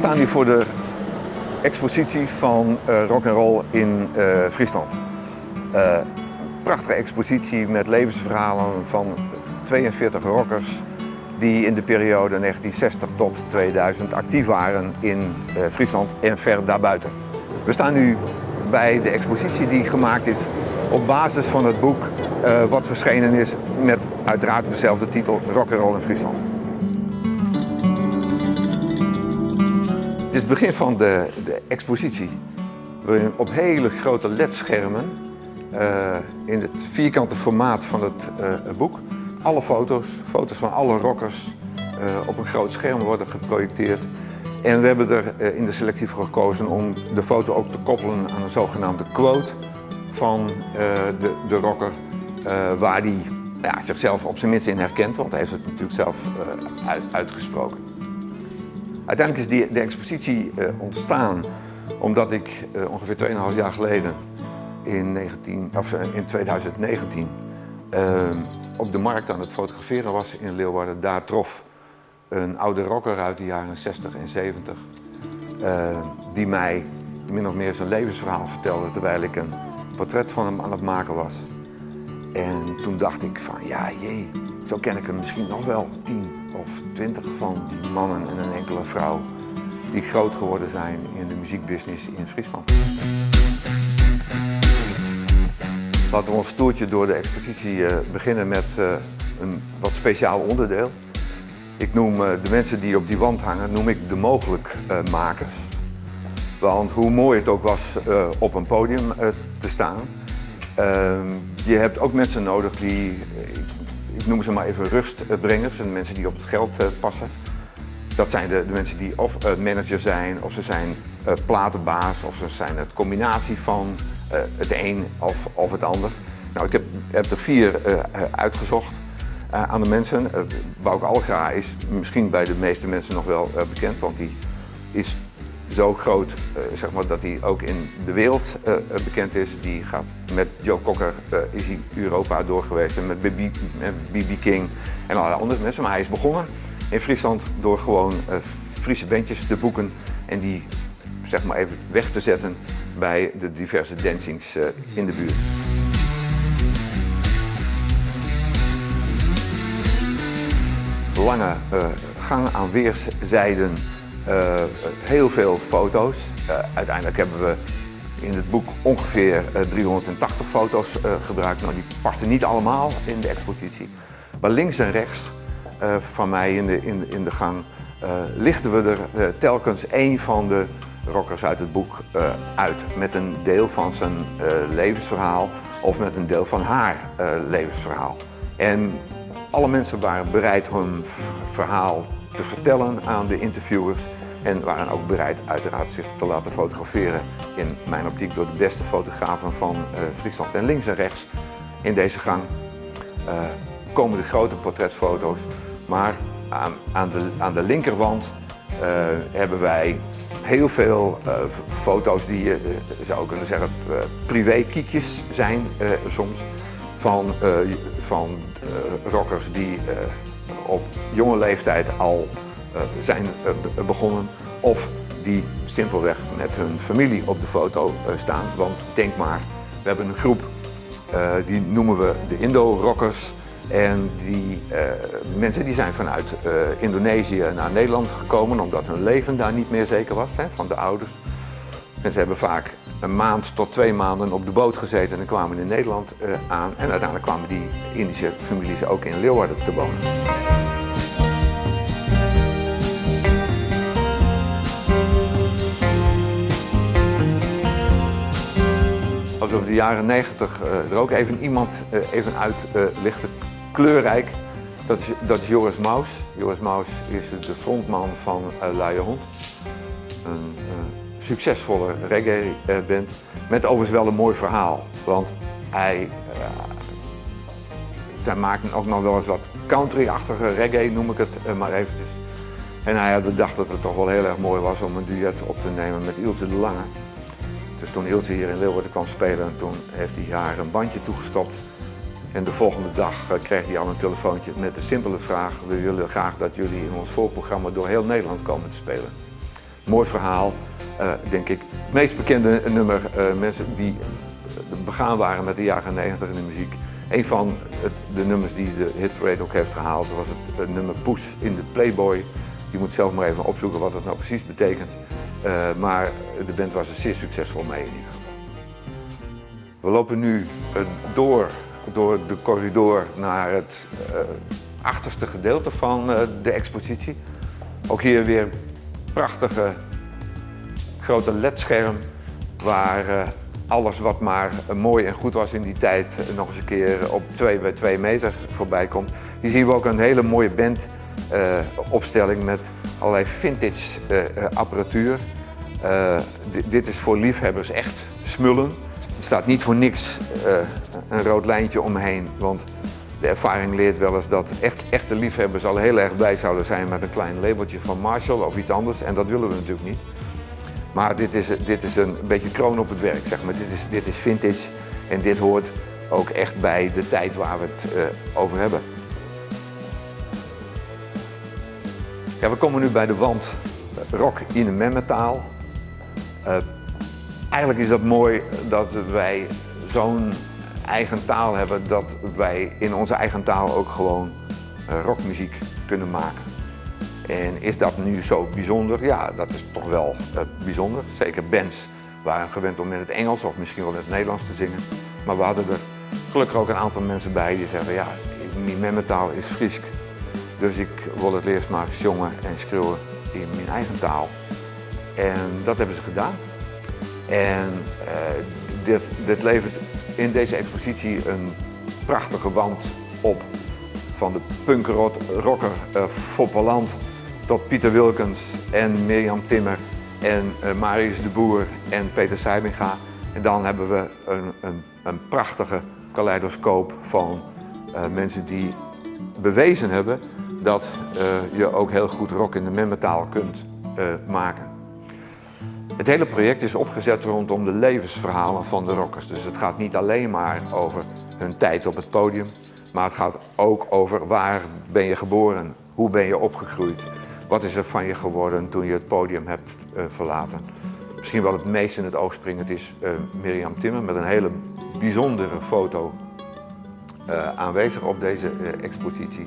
staan nu voor de expositie van rock'n'roll in Friesland. Prachtige expositie met levensverhalen van 42 rockers die in de periode 1960 tot 2000 actief waren in Friesland en ver daarbuiten. We staan nu bij de expositie die gemaakt is op basis van het boek wat verschenen is met uiteraard dezelfde titel, Rock'n'roll in Friesland. Dit is het begin van de expositie, waarin op hele grote LED-schermen in het vierkante formaat van het boek alle foto's van alle rockers op een groot scherm worden geprojecteerd. En we hebben er in de selectie voor gekozen om de foto ook te koppelen aan een zogenaamde quote van de rocker, waar hij zichzelf op zijn minst in herkent, want hij heeft het natuurlijk zelf uitgesproken. Uiteindelijk is de expositie ontstaan omdat ik ongeveer 2,5 jaar geleden in 2019 op de markt aan het fotograferen was in Leeuwarden. Daar trof een oude rocker uit de jaren 60 en 70 die mij min of meer zijn levensverhaal vertelde terwijl ik een portret van hem aan het maken was. En toen dacht ik van zo ken ik er misschien nog wel 10 of 20 van die mannen en een enkele vrouw die groot geworden zijn in de muziekbusiness in Friesland. Laten we ons toertje door de expositie beginnen met een wat speciaal onderdeel. Ik noem de mensen die op die wand hangen, noem ik de mogelijkmakers. Want hoe mooi het ook was op een podium te staan, je hebt ook mensen nodig die, ik noem ze maar even rustbrengers, en mensen die op het geld passen. Dat zijn de mensen die of manager zijn, of ze zijn platenbaas, of ze zijn het combinatie van het een of het ander. Nou, ik heb er 4 uitgezocht aan de mensen. Bouke Algra is misschien bij de meeste mensen nog wel bekend, want die is zo groot dat hij ook in de wereld bekend is. Die gaat met Joe Cocker is hij Europa door geweest en met B.B. King en allerlei andere mensen. Maar hij is begonnen in Friesland door gewoon Friese bandjes te boeken en die even weg te zetten bij de diverse dancings in de buurt. Lange gang aan weerszijden, heel veel foto's. Uiteindelijk hebben we in het boek ongeveer 380 foto's gebruikt. Nou, die pasten niet allemaal in de expositie. Maar links en rechts van mij in de gang lichten we er telkens één van de rockers uit het boek uit. Met een deel van zijn levensverhaal of met een deel van haar levensverhaal. En alle mensen waren bereid hun verhaal te vertellen aan de interviewers en waren ook bereid uiteraard zich te laten fotograferen, in mijn optiek door de beste fotografen van Friesland. En links en rechts in deze gang komen de grote portretfoto's, maar aan de linkerwand hebben wij heel veel foto's die je zou kunnen zeggen privé-kiekjes zijn soms van rockers die op jonge leeftijd al zijn begonnen of die simpelweg met hun familie op de foto staan. Want denk maar, we hebben een groep, die noemen we de Indo-rockers. En die mensen die zijn vanuit Indonesië naar Nederland gekomen omdat hun leven daar niet meer zeker was van de ouders. En ze hebben vaak 1 maand tot 2 maanden op de boot gezeten en kwamen in Nederland aan. En uiteindelijk kwamen die Indische families ook in Leeuwarden te wonen. Als we op de jaren 90 er ook even iemand uit lichten, kleurrijk, dat is Joris Maus. Joris Maus is de frontman van Luie Hond. Een succesvolle reggae-band met overigens wel een mooi verhaal. Want zij maakten ook nog wel eens wat country-achtige reggae, noem ik het maar eventjes. En hij had bedacht dat het toch wel heel erg mooi was om een duet op te nemen met Ilse de Lange. Dus toen Ilse hier in Leeuwarden kwam spelen, toen heeft hij haar een bandje toegestopt. En de volgende dag kreeg hij al een telefoontje met de simpele vraag: we willen graag dat jullie in ons voorprogramma door heel Nederland komen te spelen. Mooi verhaal, denk ik. Het meest bekende nummer, mensen die begaan waren met de jaren 90 in de muziek. Een van de nummers die de hitparade ook heeft gehaald was het nummer Poes in de Playboy. Je moet zelf maar even opzoeken wat dat nou precies betekent. Maar de band was er zeer succesvol mee in ieder geval. We lopen nu door de corridor naar het achterste gedeelte van de expositie. Ook hier weer een prachtige grote LED-scherm waar alles wat maar mooi en goed was in die tijd nog eens een keer op 2 bij 2 meter voorbij komt. Hier zien we ook een hele mooie bandopstelling met allerlei vintage apparatuur. Dit is voor liefhebbers echt smullen. Er staat niet voor niks een rood lijntje omheen, want de ervaring leert wel eens dat echte liefhebbers al heel erg blij zouden zijn met een klein labeltje van Marshall of iets anders en dat willen we natuurlijk niet. Maar dit is een beetje kroon op het werk, zeg maar. Dit is vintage en dit hoort ook echt bij de tijd waar we het over hebben. Ja, we komen nu bij de wand rock in de memetaal. Eigenlijk is dat mooi dat wij zo'n eigen taal hebben, dat wij in onze eigen taal ook gewoon rockmuziek kunnen maken. En is dat nu zo bijzonder? Ja, dat is toch wel bijzonder. Zeker bands waren gewend om in het Engels of misschien wel in het Nederlands te zingen. Maar we hadden er gelukkig ook een aantal mensen bij die zeggen, ja, mijn memetaal is Friesk. Dus ik wil het eerst maar zongen en schreeuwen in mijn eigen taal. En dat hebben ze gedaan. En dit levert in deze expositie een prachtige wand op. Van de punkrocker Foppeland tot Pieter Wilkens en Mirjam Timmer en Marius de Boer en Peter Sijbinga. En dan hebben we een prachtige kaleidoscoop van mensen die bewezen hebben dat je ook heel goed rock in de memetaal kunt maken. Het hele project is opgezet rondom de levensverhalen van de rockers. Dus het gaat niet alleen maar over hun tijd op het podium, maar het gaat ook over waar ben je geboren, hoe ben je opgegroeid, wat is er van je geworden toen je het podium hebt verlaten. Misschien wel het meest in het oog springend is Mirjam Timmer met een hele bijzondere foto aanwezig op deze expositie.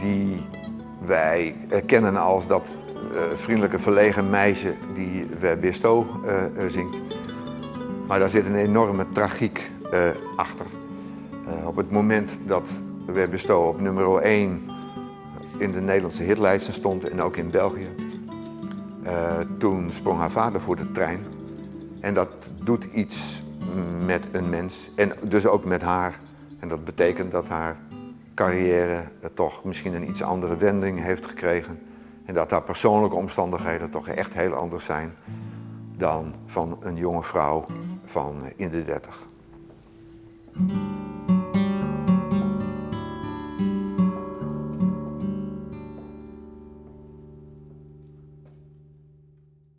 Die wij kennen als dat vriendelijke verlegen meisje die Webisto zingt. Maar daar zit een enorme tragiek achter. Op het moment dat Webisto op nummer 1 in de Nederlandse hitlijsten stond en ook in België, toen sprong haar vader voor de trein. En dat doet iets met een mens en dus ook met haar. En dat betekent dat haar carrière toch misschien een iets andere wending heeft gekregen. En dat haar persoonlijke omstandigheden toch echt heel anders zijn dan van een jonge vrouw van in de 30.